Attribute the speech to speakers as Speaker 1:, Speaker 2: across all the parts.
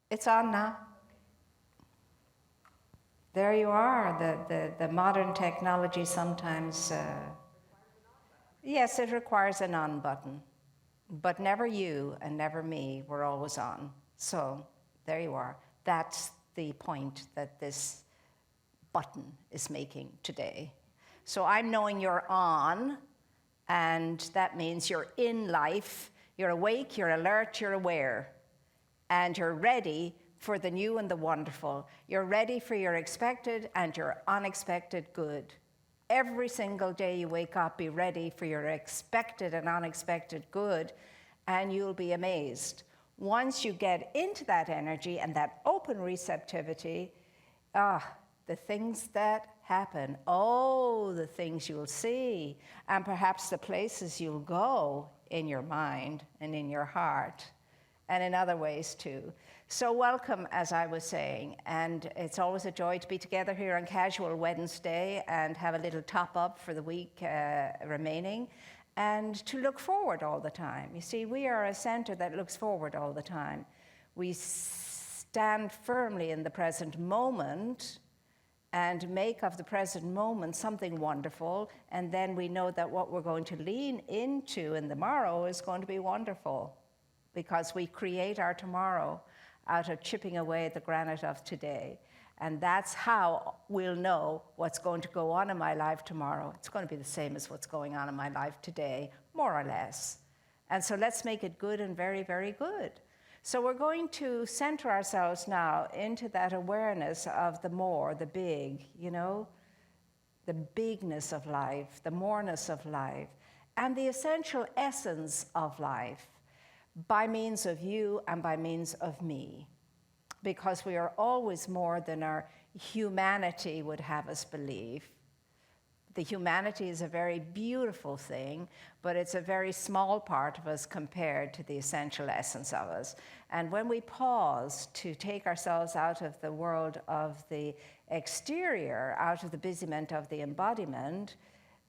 Speaker 1: It's on now. There you are. The modern technology sometimes, yes, it requires an on button, but never you and never me. We're always on. So there you are. That's the point that this button is making today. So I'm knowing you're on, and that means you're in life, you're awake, you're alert, you're aware, and you're ready for the new and the wonderful. You're ready for your expected and your unexpected good. Every single day you wake up, be ready for your expected and unexpected good, and you'll be amazed. Once you get into that energy and that open receptivity, the things that happen, the things you'll see, and perhaps the places you'll go in your mind and in your heart, and in other ways too. So welcome, as I was saying, and it's always a joy to be together here on Casual Wednesday and have a little top-up for the week remaining, and to look forward all the time. You see, we are a center that looks forward all the time. We stand firmly in the present moment and make of the present moment something wonderful, and then we know that what we're going to lean into in the morrow is going to be wonderful, because we create our tomorrow out of chipping away at the granite of today. And that's how we'll know what's going to go on in my life tomorrow. It's going to be the same as what's going on in my life today, more or less. And so let's make it good and very, very good. So we're going to center ourselves now into that awareness of the more, the big, the bigness of life, the moreness of life, and the essential essence of life, by means of you and by means of me, because we are always more than our humanity would have us believe. The humanity is a very beautiful thing, but it's a very small part of us compared to the essential essence of us. And when we pause to take ourselves out of the world of the exterior, out of the busyness of the embodiment,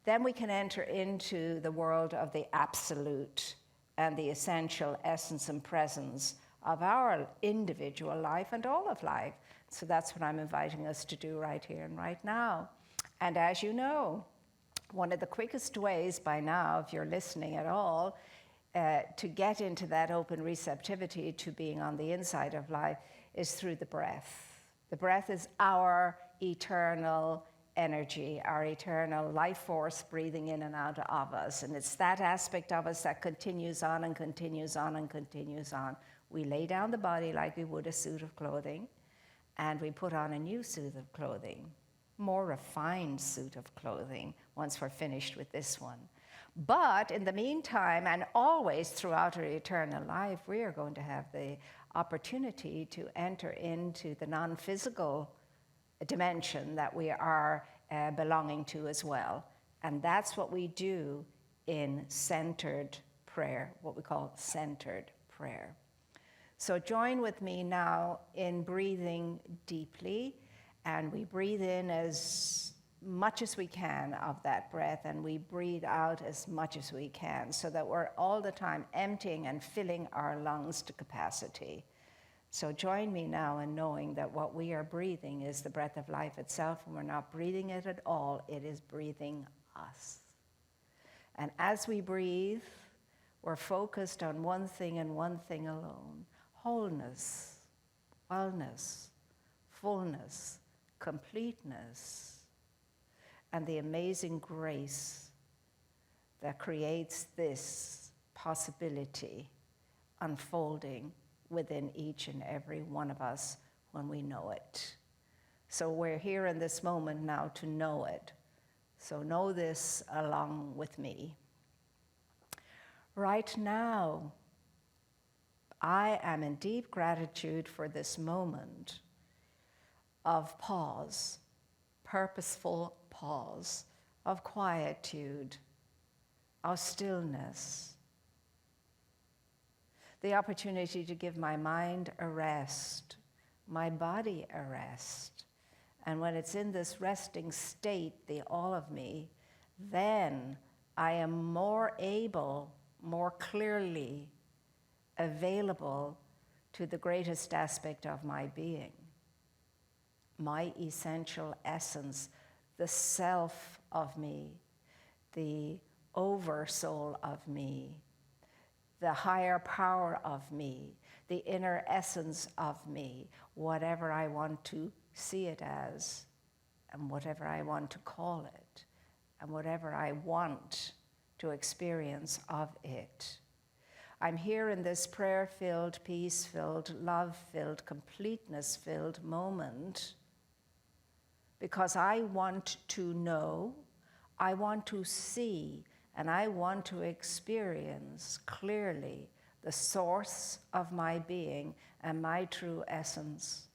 Speaker 1: then we can enter into the world of the absolute and the essential essence and presence of our individual life and all of life. So that's what I'm inviting us to do right here and right now. And as you know, one of the quickest ways by now, if you're listening at all, to get into that open receptivity to being on the inside of life is through the breath. The breath is our eternal energy, our eternal life force breathing in and out of us. And it's that aspect of us that continues on and continues on and continues on. We lay down the body like we would a suit of clothing, and we put on a new suit of clothing, more refined suit of clothing once we're finished with this one. But in the meantime, and always throughout our eternal life, we are going to have the opportunity to enter into the non-physical dimension that we are belonging to as well. And that's what we do in centered prayer, what we call centered prayer. So join with me now in breathing deeply, and we breathe in as much as we can of that breath, and we breathe out as much as we can, so that we're all the time emptying and filling our lungs to capacity. So join me now in knowing that what we are breathing is the breath of life itself, and we're not breathing it at all, it is breathing us. And as we breathe, we're focused on one thing and one thing alone: wholeness, wellness, fullness, completeness, and the amazing grace that creates this possibility unfolding within each and every one of us when we know it. So we're here in this moment now to know it. So know this along with me. Right now, I am in deep gratitude for this moment of pause, purposeful pause, of quietude, of stillness. The opportunity to give my mind a rest, my body a rest. And when it's in this resting state, the all of me, then I am more able, more clearly available to the greatest aspect of my being, my essential essence, the self of me, the oversoul of me, the higher power of me, the inner essence of me, whatever I want to see it as, and whatever I want to call it, and whatever I want to experience of it. I'm here in this prayer-filled, peace-filled, love-filled, completeness-filled moment because I want to know, I want to see, and I want to experience clearly the source of my being and my true essence.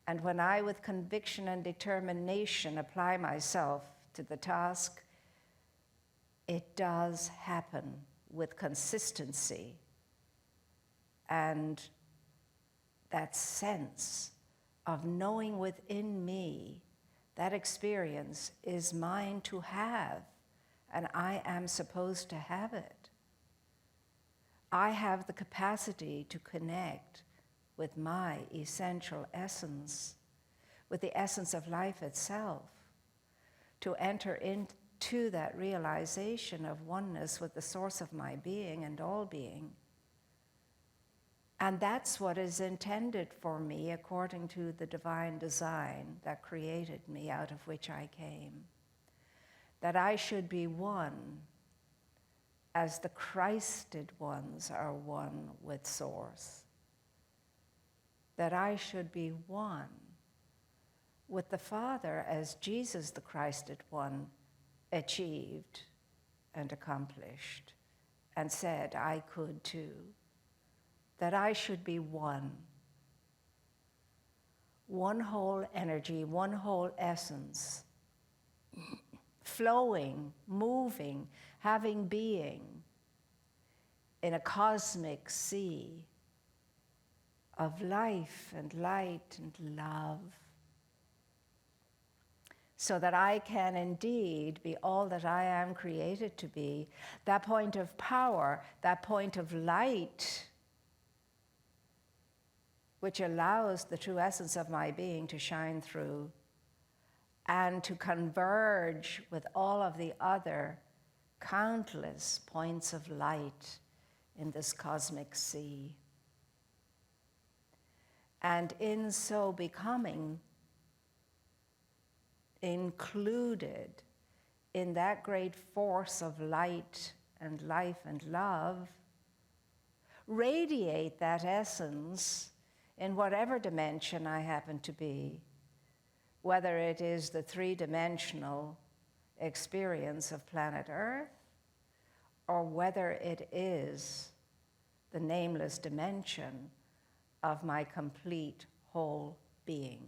Speaker 1: And when I, with conviction and determination, apply myself to the task, it does happen with consistency. And that sense of knowing within me, that experience is mine to have, and I am supposed to have it. I have the capacity to connect with my essential essence, with the essence of life itself, to enter into that realization of oneness with the source of my being and all being. And that's what is intended for me according to the divine design that created me, out of which I came. That I should be one as the Christed ones are one with Source. That I should be one with the Father as Jesus, the Christed one, achieved and accomplished and said I could too. That I should be one whole energy, one whole essence, flowing, moving, having being in a cosmic sea of life and light and love, so that I can indeed be all that I am created to be, that point of power, that point of light, which allows the true essence of my being to shine through and to converge with all of the other countless points of light in this cosmic sea. And in so becoming included in that great force of light and life and love, radiate that essence in whatever dimension I happen to be, whether it is the three-dimensional experience of planet Earth, or whether it is the nameless dimension of my complete whole being.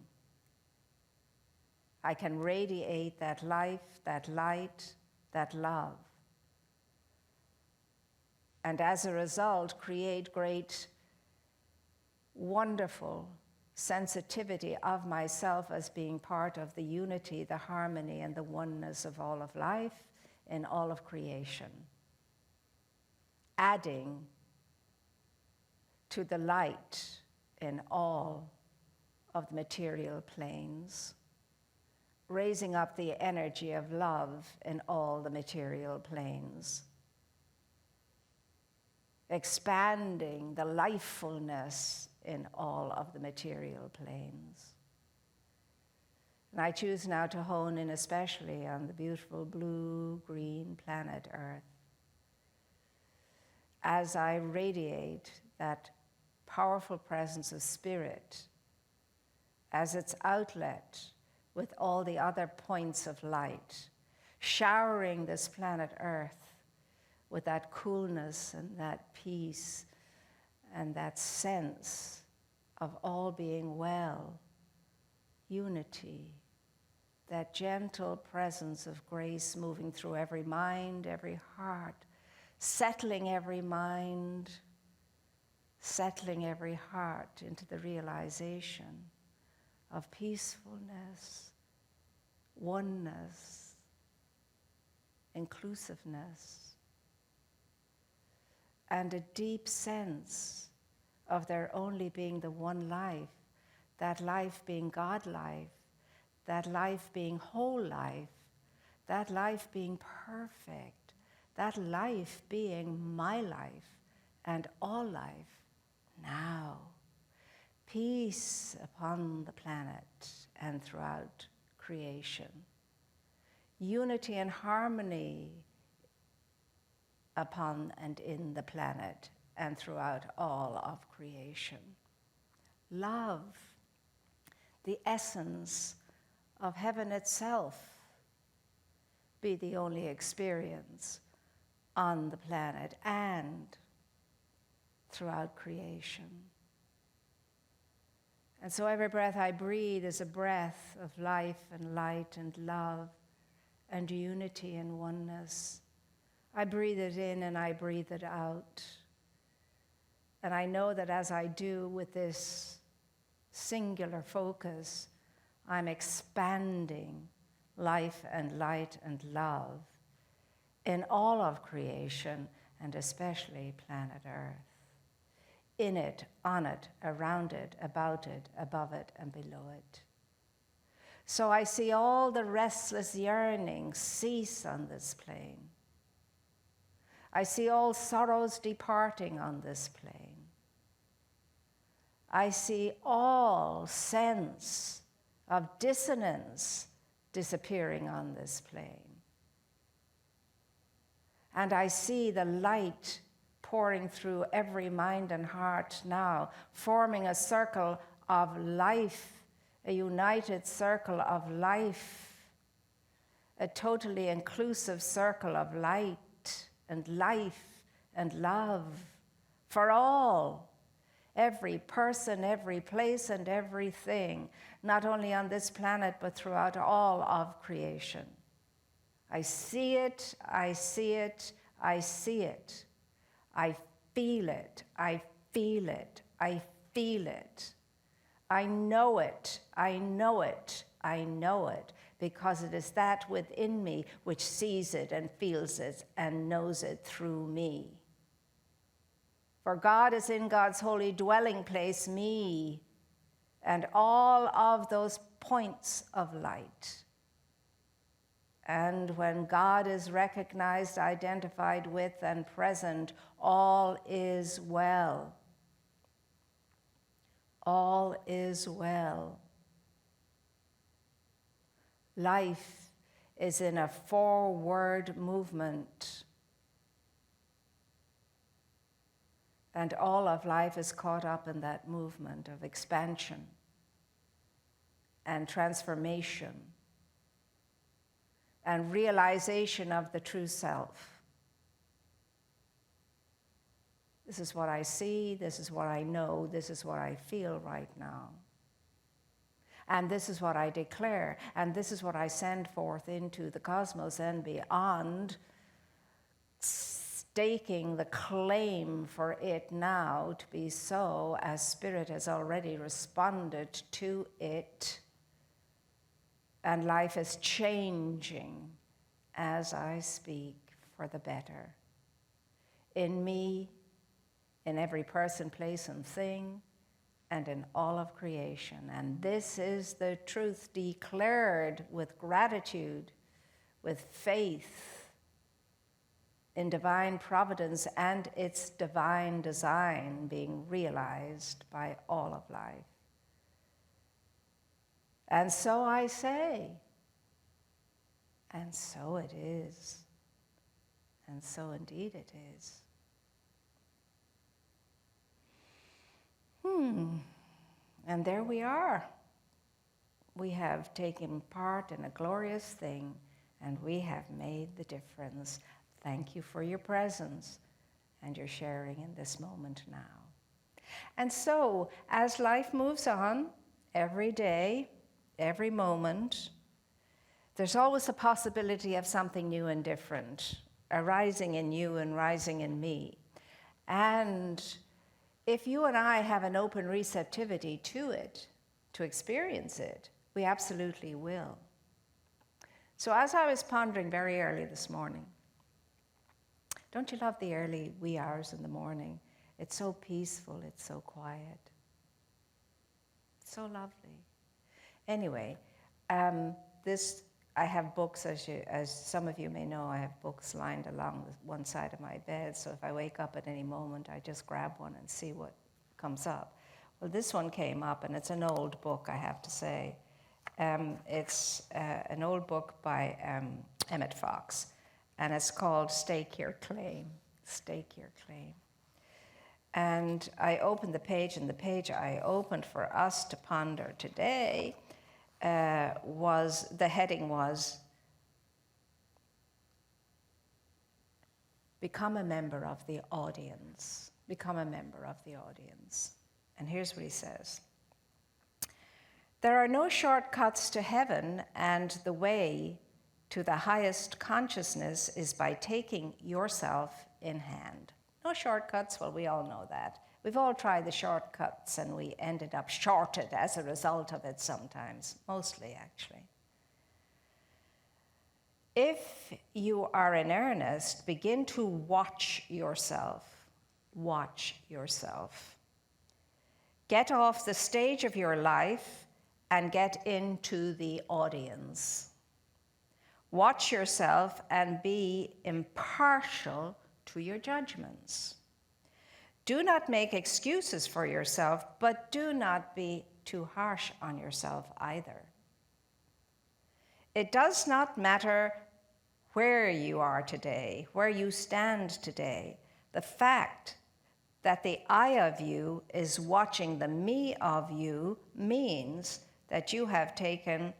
Speaker 1: I can radiate that life, that light, that love. And as a result, create great, wonderful sensitivity of myself as being part of the unity, the harmony, and the oneness of all of life in all of creation. Adding to the light in all of the material planes, raising up the energy of love in all the material planes, expanding the lifefulness in all of the material planes. And I choose now to hone in especially on the beautiful blue-green planet Earth, as I radiate that powerful presence of spirit as its outlet with all the other points of light, showering this planet Earth with that coolness and that peace and that sense of all being well, unity, that gentle presence of grace moving through every mind, every heart, settling every mind, settling every heart into the realization of peacefulness, oneness, inclusiveness, and a deep sense of there only being the one life, that life being God life, that life being whole life, that life being perfect, that life being my life and all life now. Peace upon the planet and throughout creation. Unity and harmony upon and in the planet and throughout all of creation. Love, the essence of heaven itself, be the only experience on the planet and throughout creation. And so every breath I breathe is a breath of life and light and love and unity and oneness. I breathe it in and I breathe it out. And I know that as I do with this singular focus, I'm expanding life and light and love in all of creation, and especially planet Earth. In it, on it, around it, about it, above it, and below it. So I see all the restless yearnings cease on this plane. I see all sorrows departing on this plane. I see all sense of dissonance disappearing on this plane. And I see the light pouring through every mind and heart now, forming a circle of life, a united circle of life, a totally inclusive circle of light and life and love for all, every person, every place, and everything, not only on this planet, but throughout all of creation. I see it, I see it, I see it. I feel it, I feel it, I feel it. I know it, I know it, I know it, because it is that within me which sees it and feels it and knows it through me. For God is in God's holy dwelling place, me, and all of those points of light. And when God is recognized, identified with, and present, all is well. All is well. Life is in a forward movement. And all of life is caught up in that movement of expansion and transformation and realization of the true self. This is what I see, this is what I know, this is what I feel right now. And this is what I declare, and this is what I send forth into the cosmos and beyond, staking the claim for it now to be so, as Spirit has already responded to it. And life is changing as I speak for the better. In me, in every person, place, and thing, and in all of creation. And this is the truth declared with gratitude, with faith in divine providence and its divine design being realized by all of life. And so I say, and so it is, and so indeed it is. And there we are. We have taken part in a glorious thing, and we have made the difference. Thank you for your presence and your sharing in this moment now. And so, as life moves on, every day, every moment, there's always a possibility of something new and different arising in you and rising in me. And if you and I have an open receptivity to it, to experience it, we absolutely will. So as I was pondering very early this morning, don't you love the early wee hours in the morning? It's so peaceful, it's so quiet. It's so lovely. Anyway, I have books, as some of you may know, I have books lined along one side of my bed, so if I wake up at any moment, I just grab one and see what comes up. Well, this one came up, and it's an old book, I have to say. It's an old book by Moira Foxe, and it's called Stake Your Claim. Stake Your Claim. And I opened the page, and the page I opened for us to ponder today the heading was, become a member of the audience. Become a member of the audience. And here's what he says. There are no shortcuts to heaven, and the way to the highest consciousness is by taking yourself in hand. No shortcuts, well, we all know that. We've all tried the shortcuts, and we ended up shorted as a result of it sometimes, mostly actually. If you are in earnest, begin to watch yourself. Watch yourself. Get off the stage of your life and get into the audience. Watch yourself and be impartial to your judgments. Do not make excuses for yourself, but do not be too harsh on yourself either. It does not matter where you are today, where you stand today. The fact that the I of you is watching the me of you means that you have taken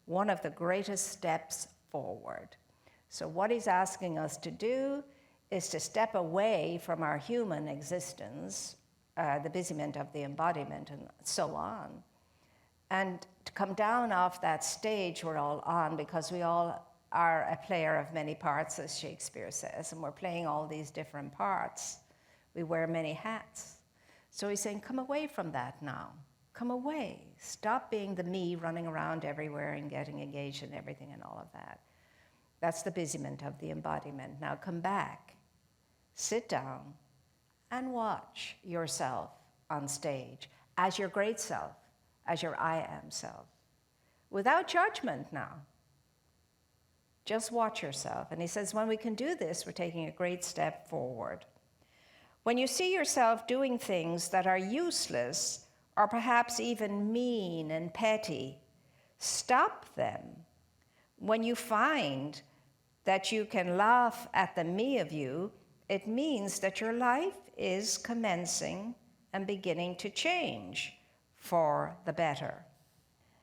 Speaker 1: one of the greatest steps forward. So what he's asking us to do is to step away from our human existence, the busyness of the embodiment and so on, and to come down off that stage we're all on, because we all are a player of many parts, as Shakespeare says, and we're playing all these different parts. We wear many hats. So he's saying, come away from that now. Come away. Stop being the me running around everywhere and getting engaged in everything and all of that. That's the busyness of the embodiment. Now come back. Sit down and watch yourself on stage as your great self, as your I am self, without judgment now. Just watch yourself. And he says, when we can do this, we're taking a great step forward. When you see yourself doing things that are useless or perhaps even mean and petty, stop them. When you find that you can laugh at the me of you, it means that your life is commencing and beginning to change for the better.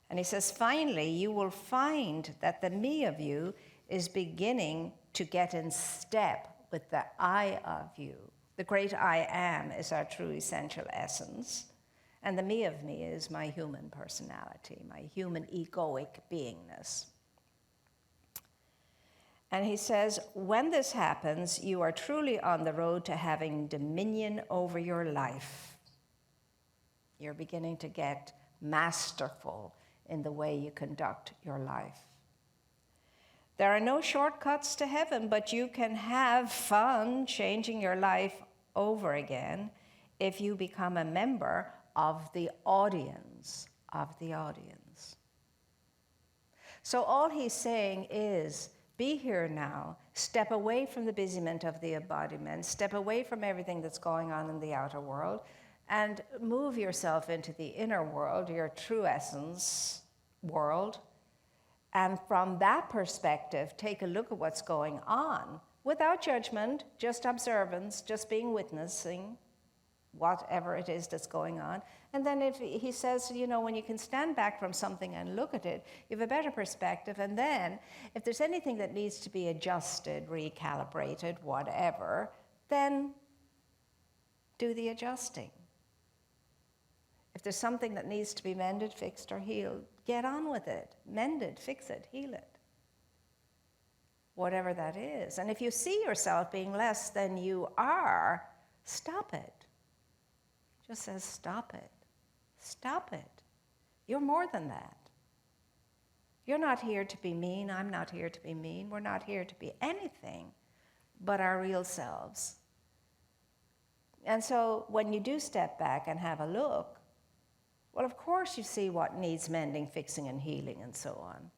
Speaker 1: And he says, finally, you will find that the me of you is beginning to get in step with the I of you. The great I am is our true essential essence. And the me of me is my human personality, my human egoic beingness. And he says, when this happens, you are truly on the road to having dominion over your life. You're beginning to get masterful in the way you conduct your life. There are no shortcuts to heaven, but you can have fun changing your life over again if you become a member of the audience, So all he's saying is, be here now, step away from the busyness of the embodiment, step away from everything that's going on in the outer world, and move yourself into the inner world, your true essence world. And from that perspective, take a look at what's going on without judgment, just observance, just being witnessing whatever it is that's going on. And then if he says, when you can stand back from something and look at it, you have a better perspective. And then if there's anything that needs to be adjusted, recalibrated, whatever, then do the adjusting. If there's something that needs to be mended, fixed, or healed, get on with it. Mend it, fix it, heal it. Whatever that is. And if you see yourself being less than you are, stop it. Just says, stop it. Stop it. You're more than that. You're not here to be mean. I'm not here to be mean. We're not here to be anything but our real selves. And so when you do step back and have a look, well, of course you see what needs mending, fixing, and healing, and so on.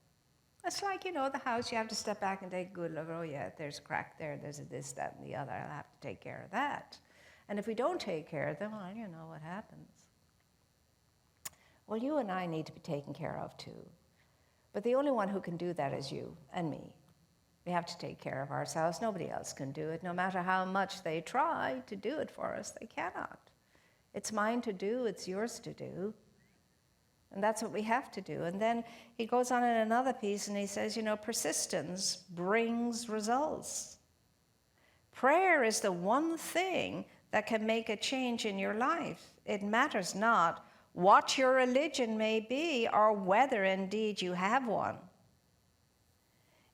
Speaker 1: It's like, the house, you have to step back and take a good look. Oh, yeah, there's a crack there, there's a this, that, and the other. I'll have to take care of that. And if we don't take care of them, well, you know what happens. Well, you and I need to be taken care of too. But the only one who can do that is you and me. We have to take care of ourselves. Nobody else can do it. No matter how much they try to do it for us, they cannot. It's mine to do, it's yours to do. And that's what we have to do. And then he goes on in another piece and he says, persistence brings results. Prayer is the one thing that can make a change in your life. It matters not what your religion may be or whether indeed you have one.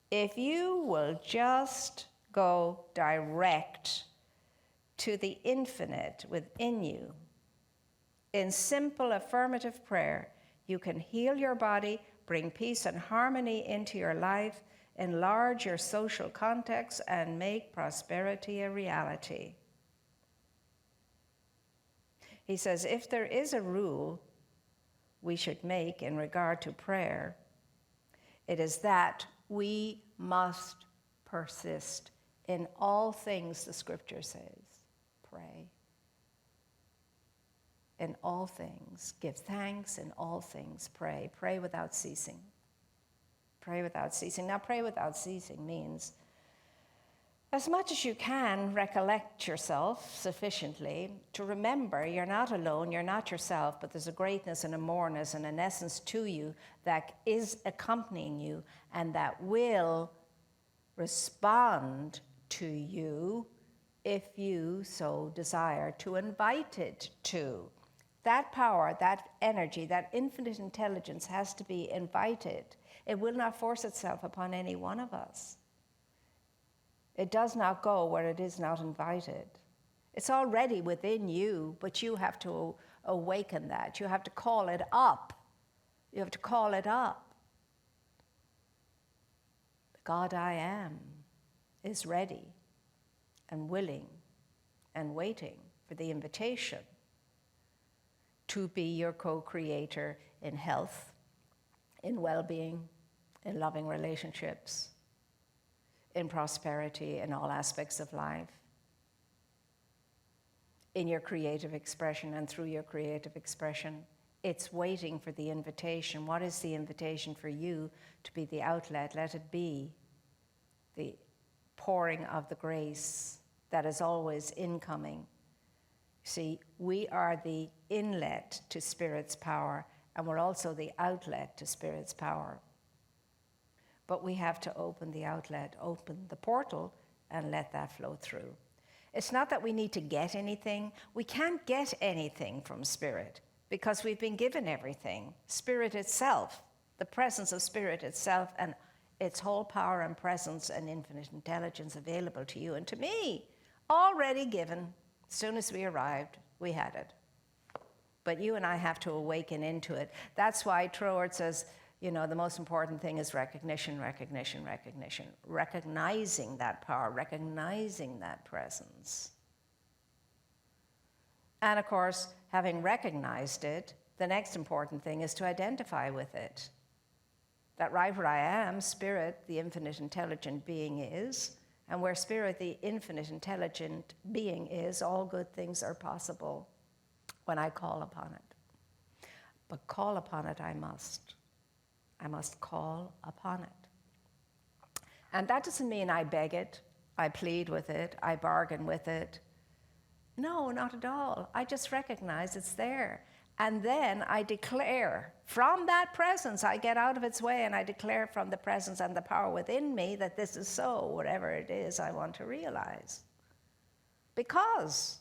Speaker 1: If you will just go direct to the infinite within you, in simple affirmative prayer, you can heal your body, bring peace and harmony into your life, enlarge your social context, and make prosperity a reality. He says, if there is a rule we should make in regard to prayer, it is that we must persist in all things, the scripture says. Pray. In all things, give thanks in all things, pray. Pray without ceasing. Pray without ceasing. Now, pray without ceasing means as much as you can recollect yourself sufficiently to remember you're not alone, you're not yourself, but there's a greatness and a moreness and an essence to you that is accompanying you and that will respond to you if you so desire to invite it to. That power, that energy, that infinite intelligence has to be invited. It will not force itself upon any one of us. It does not go where it is not invited. It's already within you, but you have to awaken that. You have to call it up. You have to call it up. The God I am is ready and willing and waiting for the invitation to be your co-creator in health, in well-being, in loving relationships, in prosperity, in all aspects of life, in your creative expression and through your creative expression. It's waiting for the invitation. What is the invitation for you to be the outlet? Let it be the pouring of the grace that is always incoming. See, we are the inlet to Spirit's power, and we're also the outlet to Spirit's power. But we have to open the outlet, open the portal, and let that flow through. It's not that we need to get anything. We can't get anything from Spirit because we've been given everything. Spirit itself, the presence of Spirit itself, and its whole power and presence and infinite intelligence available to you and to me, already given. As soon as we arrived, we had it. But you and I have to awaken into it. That's why Troward says, the most important thing is recognition, recognition, recognition. Recognizing that power, recognizing that presence. And of course, having recognized it, the next important thing is to identify with it. That right where I am, Spirit, the infinite intelligent being is, and where Spirit, the infinite intelligent being is, all good things are possible when I call upon it. But call upon it I must. I must call upon it. And that doesn't mean I beg it, I plead with it, I bargain with it. No, not at all. I just recognize it's there. And then I declare from that presence, I get out of its way and I declare from the presence and the power within me that this is so, whatever it is I want to realize. Because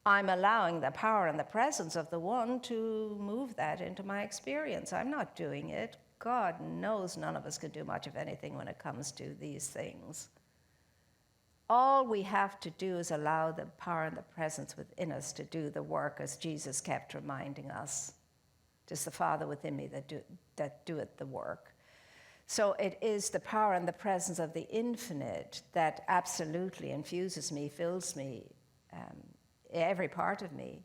Speaker 1: I'm allowing the power and the presence of the one to move that into my experience. I'm not doing it. God knows none of us can do much of anything when it comes to these things. All we have to do is allow the power and the presence within us to do the work, as Jesus kept reminding us. It is the Father within me that doeth the work. So it is the power and the presence of the infinite that absolutely infuses me, fills me, every part of me,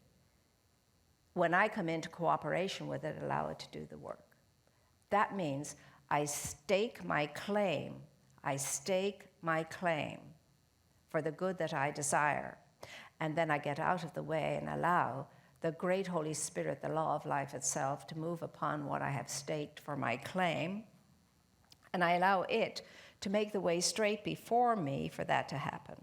Speaker 1: when I come into cooperation with it, allow it to do the work. That means I stake my claim. I stake my claim for the good that I desire. And then I get out of the way and allow the great Holy Spirit, the law of life itself, to move upon what I have staked for my claim. And I allow it to make the way straight before me for that to happen.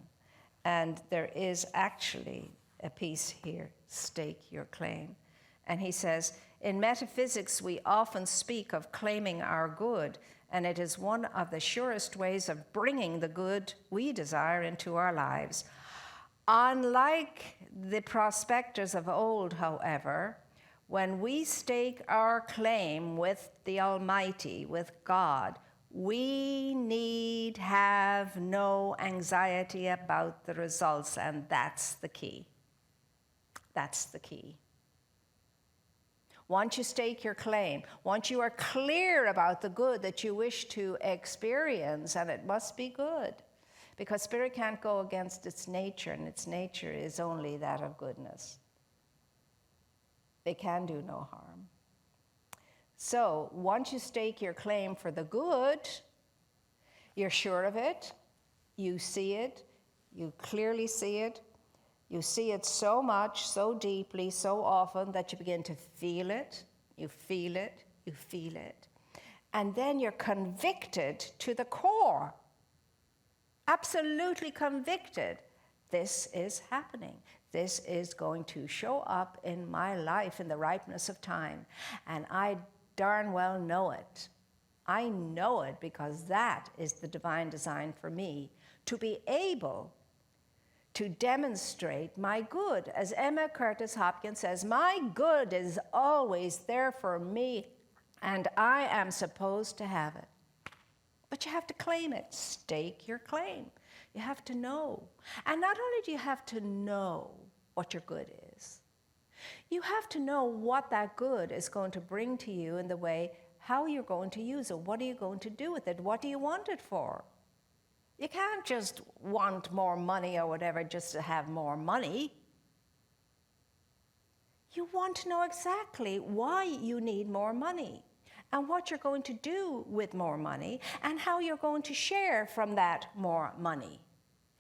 Speaker 1: And there is actually a piece here, stake your claim. And he says, in metaphysics, we often speak of claiming our good, and it is one of the surest ways of bringing the good we desire into our lives. Unlike the prospectors of old, however, when we stake our claim with the Almighty, with God, we need have no anxiety about the results, and that's the key. That's the key. Once you stake your claim, once you are clear about the good that you wish to experience, and it must be good, because spirit can't go against its nature, and its nature is only that of goodness. It can do no harm. So once you stake your claim for the good, you're sure of it, you see it, you clearly see it, you see it so much, so deeply, so often that you begin to feel it, you feel it, you feel it. And then you're convicted to the core, absolutely convicted. This is happening. This is going to show up in my life in the ripeness of time. And I darn well know it. I know it because that is the divine design for me, to be able to demonstrate my good. As Emma Curtis Hopkins says, my good is always there for me, and I am supposed to have it. But you have to claim it. Stake your claim. You have to know. And not only do you have to know what your good is, you have to know what that good is going to bring to you in the way, how you're going to use it. What are you going to do with it? What do you want it for? You can't just want more money or whatever just to have more money. You want to know exactly why you need more money and what you're going to do with more money and how you're going to share from that more money.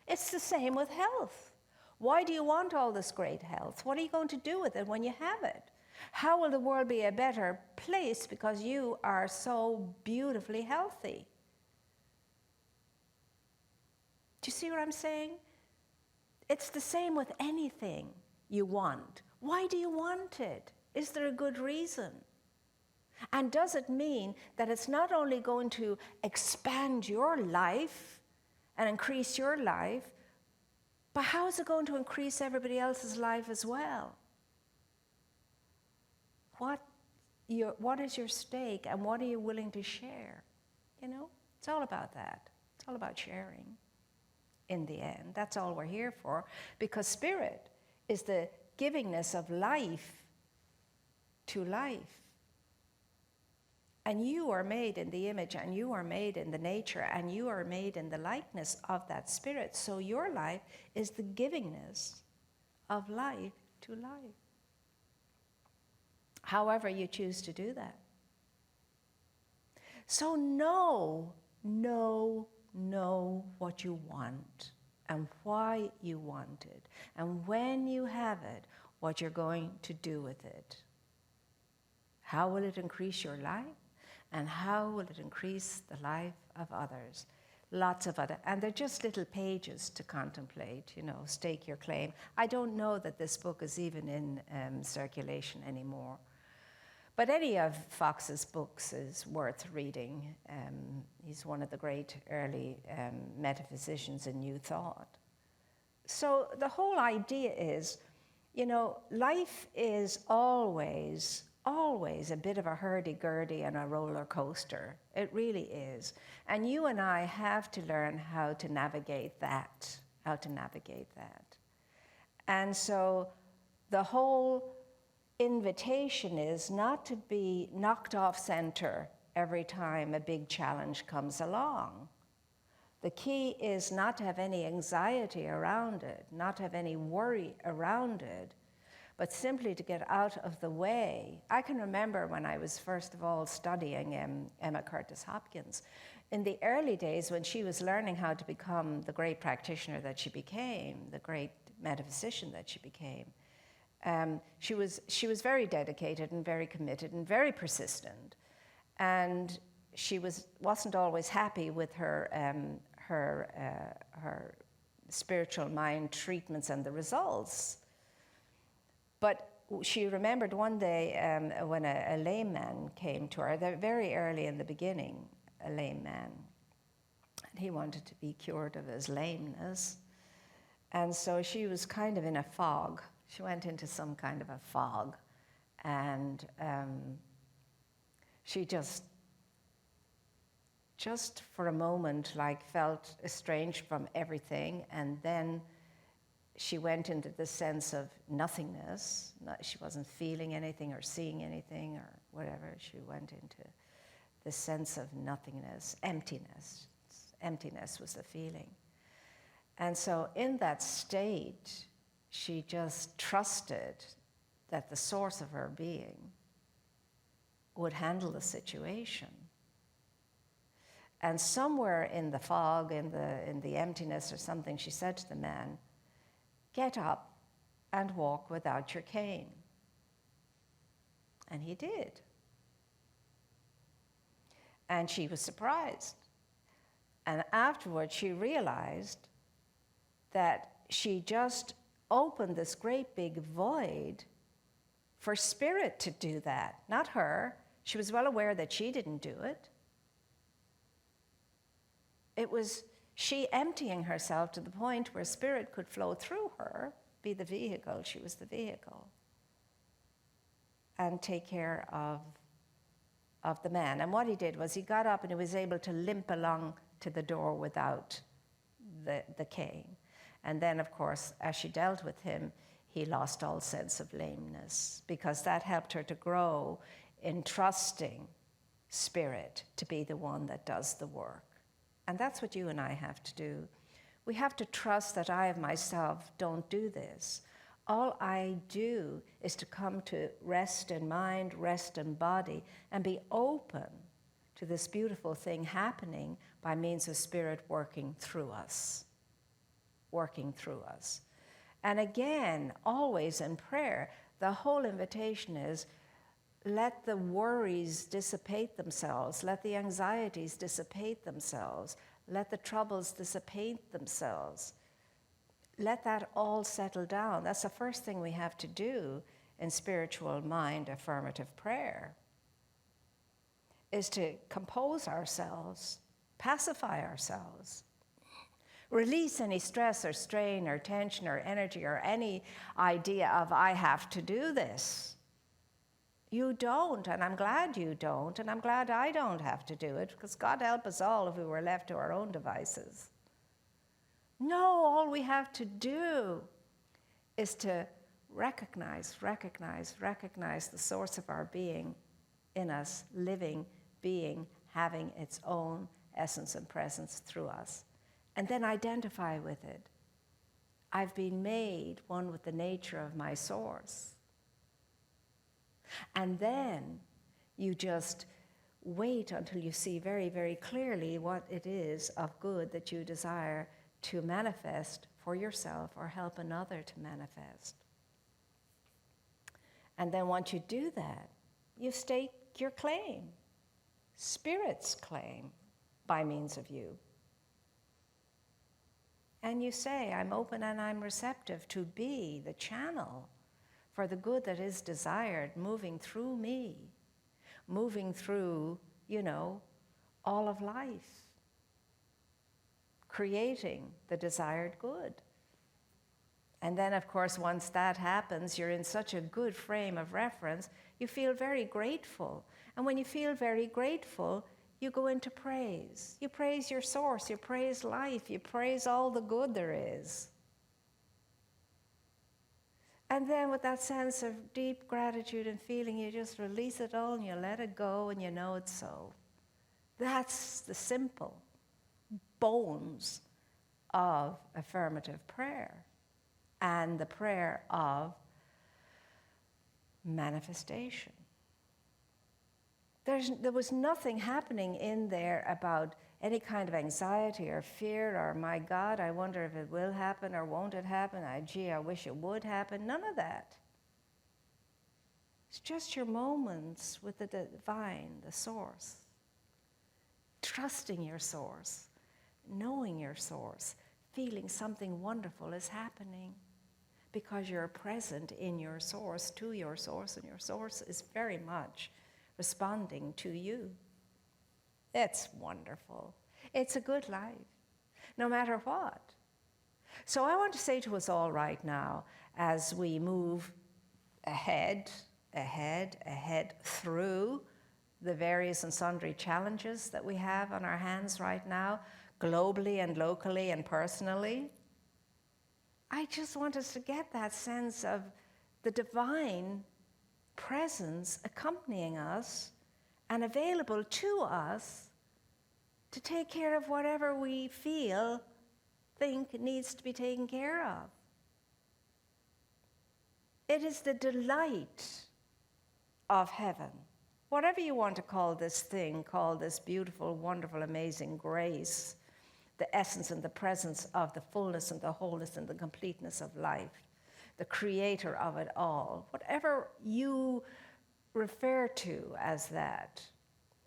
Speaker 1: It's the same with health. Why do you want all this great health? What are you going to do with it when you have it? How will the world be a better place because you are so beautifully healthy? Do you see what I'm saying? It's the same with anything you want. Why do you want it? Is there a good reason? And does it mean that it's not only going to expand your life and increase your life, but how is it going to increase everybody else's life as well? What is your stake and what are you willing to share? You know, it's all about that. It's all about sharing in the end. That's all we're here for, because spirit is the givingness of life to life. And you are made in the image, and you are made in the nature, and you are made in the likeness of that spirit. So your life is the givingness of life to life. However you choose to do that. So know what you want and why you want it. And when you have it, what you're going to do with it. How will it increase your life? And how will it increase the life of others? Lots of other, and they're just little pages to contemplate, you know, stake your claim. I don't know that this book is even in circulation anymore. But any of Foxe's books is worth reading. He's one of the great early metaphysicians in New Thought. So the whole idea is, you know, life is always a bit of a hurdy-gurdy and a roller coaster. It really is. And you and I have to learn how to navigate that, And so the whole invitation is not to be knocked off center every time a big challenge comes along. The key is not to have any anxiety around it, not to have any worry around it, but simply to get out of the way. I can remember when I was first of all studying Emma Curtis Hopkins, in the early days when she was learning how to become the great practitioner that she became, the great metaphysician that she became, she was very dedicated and very committed and very persistent. And she wasn't always happy with her spiritual mind treatments and the results. But she remembered one day when a lame man came to her, very early in the beginning, a lame man. And he wanted to be cured of his lameness. And so she was kind of in a fog. She went into some kind of a fog. And she just for a moment, like, felt estranged from everything, and then she went into the sense of nothingness. She wasn't feeling anything or seeing anything or whatever. She went into the sense of nothingness, emptiness. Emptiness was the feeling. And so in that state, she just trusted that the source of her being would handle the situation. And somewhere in the fog, in the emptiness or something, she said to the man, "Get up and walk without your cane." And he did. And she was surprised. And afterwards, she realized that she just opened this great big void for spirit to do that, not her. She was well aware that she didn't do it. It was she emptying herself to the point where spirit could flow through her, be the vehicle, she was the vehicle, and take care of the man. And what he did was he got up and he was able to limp along to the door without the cane. And then, of course, as she dealt with him, he lost all sense of lameness, because that helped her to grow in trusting spirit to be the one that does the work. And that's what you and I have to do. We have to trust that I of myself don't do this. All I do is to come to rest in mind, rest in body, and be open to this beautiful thing happening by means of spirit working through us. Working through us. And again, always in prayer, the whole invitation is, let the worries dissipate themselves. Let the anxieties dissipate themselves. Let the troubles dissipate themselves. Let that all settle down. That's the first thing we have to do in spiritual mind affirmative prayer, is to compose ourselves, pacify ourselves, release any stress or strain or tension or energy or any idea of I have to do this. You don't, and I'm glad you don't, and I'm glad I don't have to do it, because God help us all if we were left to our own devices. No, all we have to do is to recognize the source of our being in us, living, being, having its own essence and presence through us, and then identify with it. I've been made one with the nature of my source. And then you just wait until you see very, very clearly what it is of good that you desire to manifest for yourself or help another to manifest. And then once you do that, you stake your claim, Spirit's claim, by means of you. And you say, I'm open and I'm receptive to be the channel for the good that is desired, moving through me, moving through, all of life, creating the desired good. And then, of course, once that happens, you're in such a good frame of reference, you feel very grateful. And when you feel very grateful, you go into praise. You praise your source, you praise life, you praise all the good there is. And then with that sense of deep gratitude and feeling, you just release it all and you let it go and you know it's so. That's the simple, bones of affirmative prayer and the prayer of manifestation. There was nothing happening in there about any kind of anxiety or fear or, my God, I wonder if it will happen or won't it happen? Gee, I wish it would happen. None of that. It's just your moments with the divine, the source. Trusting your source, knowing your source, feeling something wonderful is happening because you're present in your source, to your source, and your source is very much responding to you. It's wonderful. It's a good life, no matter what. So I want to say to us all right now, as we move ahead through the various and sundry challenges that we have on our hands right now, globally and locally and personally, I just want us to get that sense of the divine presence accompanying us and available to us to take care of whatever we think needs to be taken care of. It is the delight of heaven. Whatever you want to call this thing, call this beautiful, wonderful, amazing grace, the essence and the presence of the fullness and the wholeness and the completeness of life, the creator of it all, whatever you refer to as that.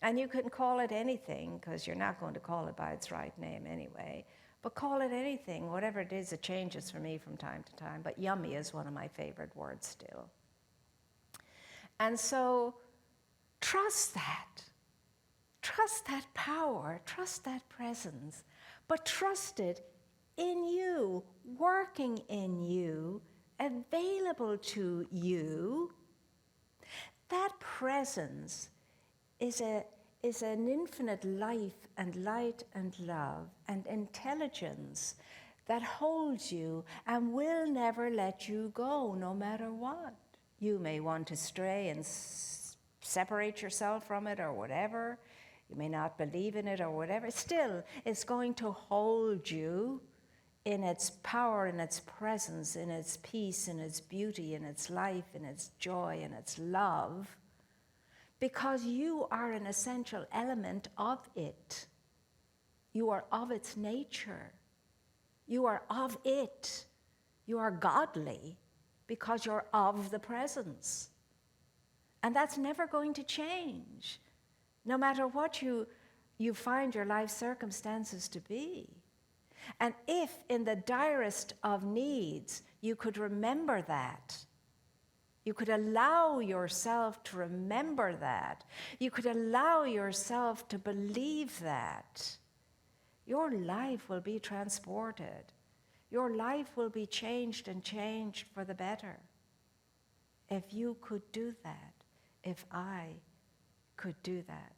Speaker 1: And you can call it anything, because you're not going to call it by its right name anyway, but call it anything, whatever it is. It changes for me from time to time, but yummy is one of my favorite words still. And so trust that power, trust that presence, but trust it in you, working in you, available to you. That presence is an infinite life and light and love and intelligence that holds you and will never let you go, no matter what. You may want to stray and separate yourself from it or whatever. You may not believe in it or whatever. Still, it's going to hold you in its power, in its presence, in its peace, in its beauty, in its life, in its joy, in its love, because you are an essential element of it. You are of its nature. You are of it. You are godly because you're of the presence. And that's never going to change, no matter what you find your life circumstances to be. And if in the direst of needs you could remember that, you could allow yourself to remember that, you could allow yourself to believe that, your life will be transported. Your life will be changed and changed for the better. If you could do that, if I could do that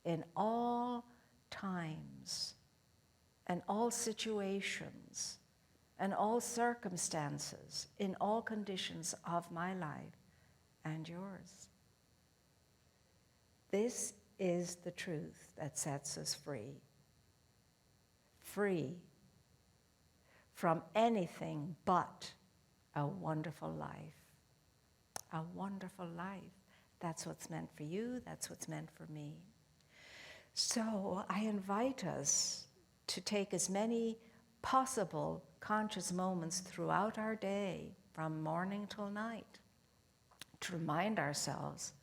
Speaker 1: in all times and all situations and all circumstances, in all conditions of my life and yours. This is the truth that sets us free. Free from anything but a wonderful life. A wonderful life. That's what's meant for you, that's what's meant for me. So I invite us to take as many possible conscious moments throughout our day, from morning till night, to remind ourselves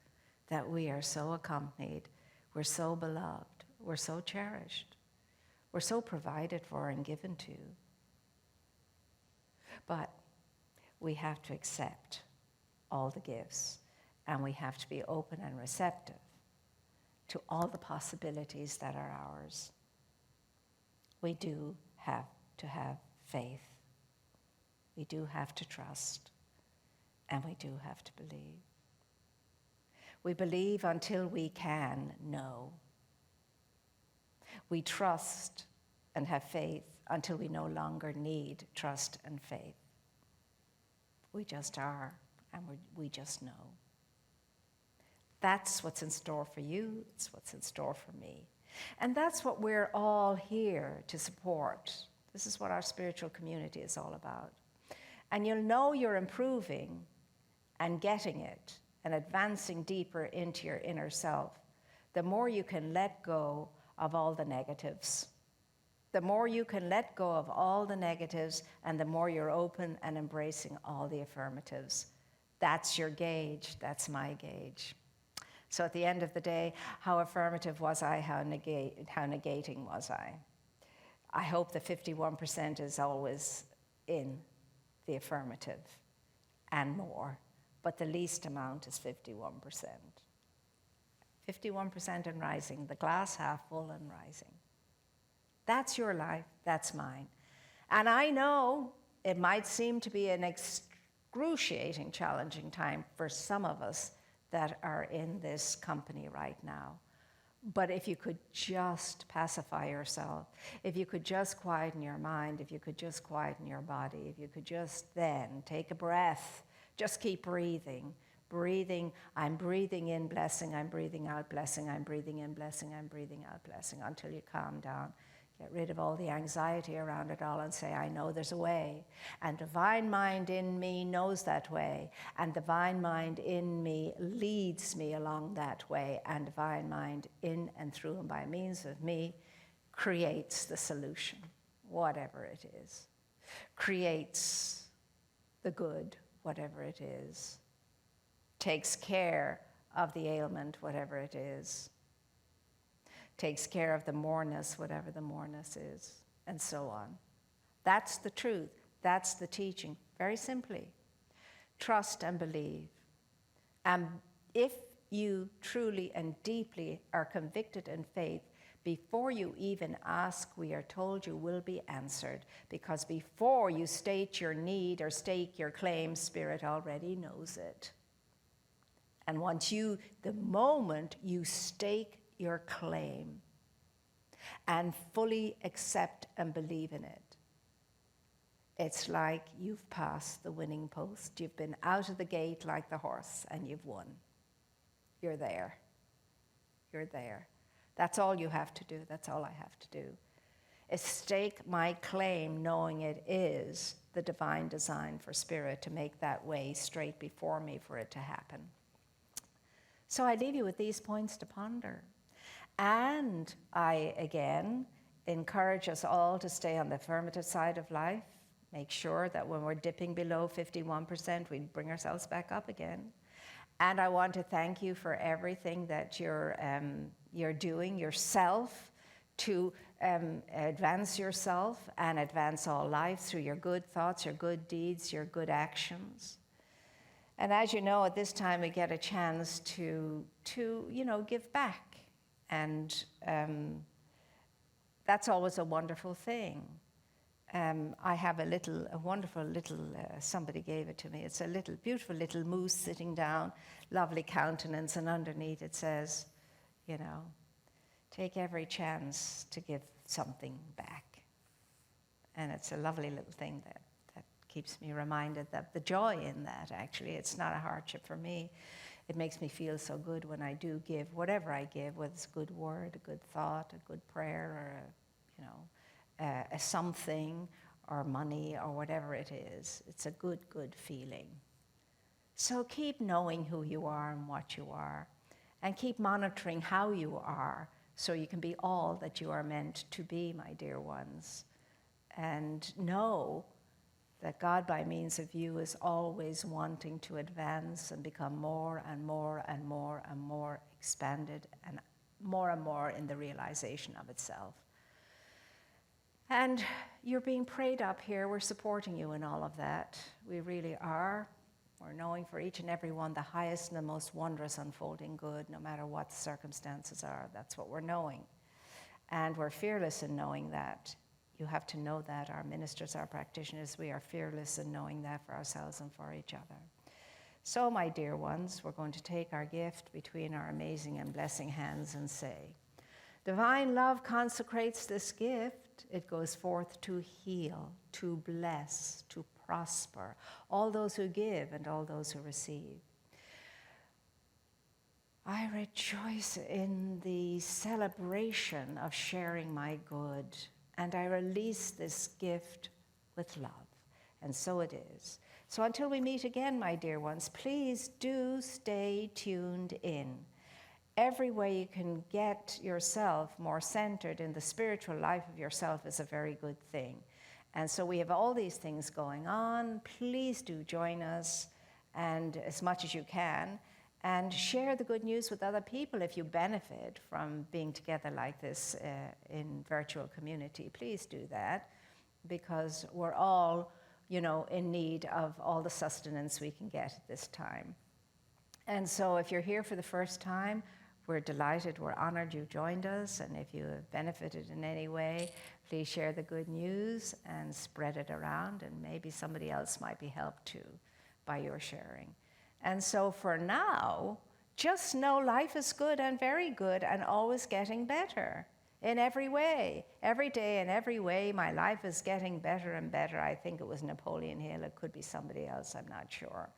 Speaker 1: that we are so accompanied, we're so beloved, we're so cherished, we're so provided for and given to. But we have to accept all the gifts, and we have to be open and receptive to all the possibilities that are ours. We do have to have faith. We do have to trust, and we do have to believe. We believe until we can know. We trust and have faith until we no longer need trust and faith. We just are, and we just know. That's what's in store for you. It's what's in store for me. And that's what we're all here to support. This is what our spiritual community is all about. And you'll know you're improving and getting it and advancing deeper into your inner self, the more you can let go of all the negatives. The more you can let go of all the negatives, and the more you're open and embracing all the affirmatives. That's your gauge. That's my gauge. So at the end of the day, how affirmative was I? How negating was I? I hope the 51% is always in the affirmative and more, but the least amount is 51%. 51% and rising, the glass half full and rising. That's your life, that's mine. And I know it might seem to be an excruciating, challenging time for some of us that are in this company right now. But if you could just pacify yourself, if you could just quieten your mind, if you could just quieten your body, if you could just then take a breath, just keep breathing. Breathing, I'm breathing in blessing, I'm breathing out blessing, I'm breathing in blessing, I'm breathing out blessing, until you calm down. Get rid of all the anxiety around it all and say, I know there's a way. And divine mind in me knows that way. And divine mind in me leads me along that way. And divine mind in and through and by means of me creates the solution, whatever it is. Creates the good, whatever it is. Takes care of the ailment, whatever it is. Takes care of the moreness, whatever the moreness is, and so on. That's the truth. That's the teaching. Very simply, trust and believe. And if you truly and deeply are convicted in faith, before you even ask, we are told you will be answered. Because before you state your need or stake your claim, Spirit already knows it. And the moment you stake your claim and fully accept and believe in it, it's like you've passed the winning post. You've been out of the gate like the horse and you've won. You're there. You're there. That's all you have to do. That's all I have to do, is stake my claim, knowing it is the divine design for Spirit to make that way straight before me for it to happen. So I leave you with these points to ponder. And I, again, encourage us all to stay on the affirmative side of life. Make sure that when we're dipping below 51%, we bring ourselves back up again. And I want to thank you for everything that you're doing yourself to advance yourself and advance all life through your good thoughts, your good deeds, your good actions. And as you know, at this time we get a chance to give back. And that's always a wonderful thing. I have a wonderful little, somebody gave it to me. It's a beautiful little moose sitting down, lovely countenance, and underneath it says, take every chance to give something back. And it's a lovely little thing that keeps me reminded that the joy in that, actually, it's not a hardship for me. It makes me feel so good when I do give, whatever I give, whether it's a good word, a good thought, a good prayer, or a something, or money, or whatever it is. It's a good, good feeling. So keep knowing who you are and what you are, and keep monitoring how you are, so you can be all that you are meant to be, my dear ones. And know that God, by means of you, is always wanting to advance and become more and more and more and more expanded and more in the realization of itself. And you're being prayed up here. We're supporting you in all of that. We really are. We're knowing for each and every one the highest and the most wondrous unfolding good, no matter what the circumstances are. That's what we're knowing. And we're fearless in knowing that. You have to know that. Our ministers, our practitioners, we are fearless in knowing that for ourselves and for each other. So, my dear ones, we're going to take our gift between our amazing and blessing hands and say, divine love consecrates this gift. It goes forth to heal, to bless, to prosper, all those who give and all those who receive. I rejoice in the celebration of sharing my good, and I release this gift with love. And so it is. So until we meet again, my dear ones, please do stay tuned in. Every way you can get yourself more centered in the spiritual life of yourself is a very good thing. And so we have all these things going on. Please do join us, and as much as you can, and share the good news with other people if you benefit from being together like this in virtual community. Please do that, because we're all, in need of all the sustenance we can get at this time. And so if you're here for the first time, we're delighted, we're honored you joined us, and if you have benefited in any way, please share the good news and spread it around, and maybe somebody else might be helped too by your sharing. And so for now, just know life is good and very good and always getting better in every way. Every day in every way, my life is getting better and better. I think it was Napoleon Hill, it could be somebody else, I'm not sure.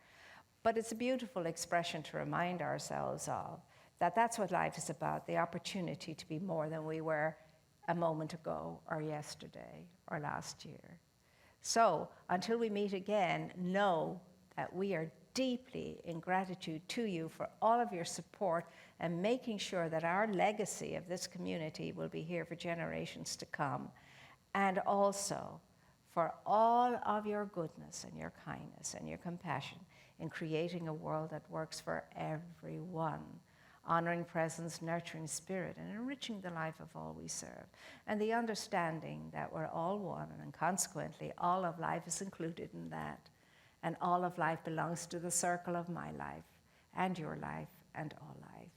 Speaker 1: But it's a beautiful expression to remind ourselves of, that that's what life is about, the opportunity to be more than we were a moment ago or yesterday or last year. So until we meet again, know that we are deeply in gratitude to you for all of your support and making sure that our legacy of this community will be here for generations to come. And also for all of your goodness and your kindness and your compassion in creating a world that works for everyone, honoring presence, nurturing spirit, and enriching the life of all we serve. And the understanding that we're all one, and consequently all of life is included in that. And all of life belongs to the circle of my life, and your life, and all life.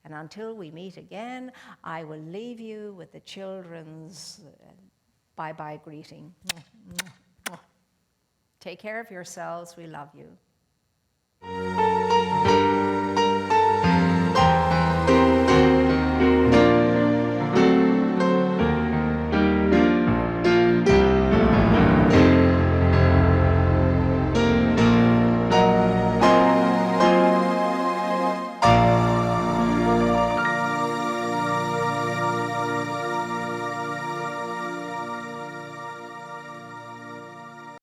Speaker 1: And until we meet again, I will leave you with the children's bye-bye greeting. Take care of yourselves. We love you.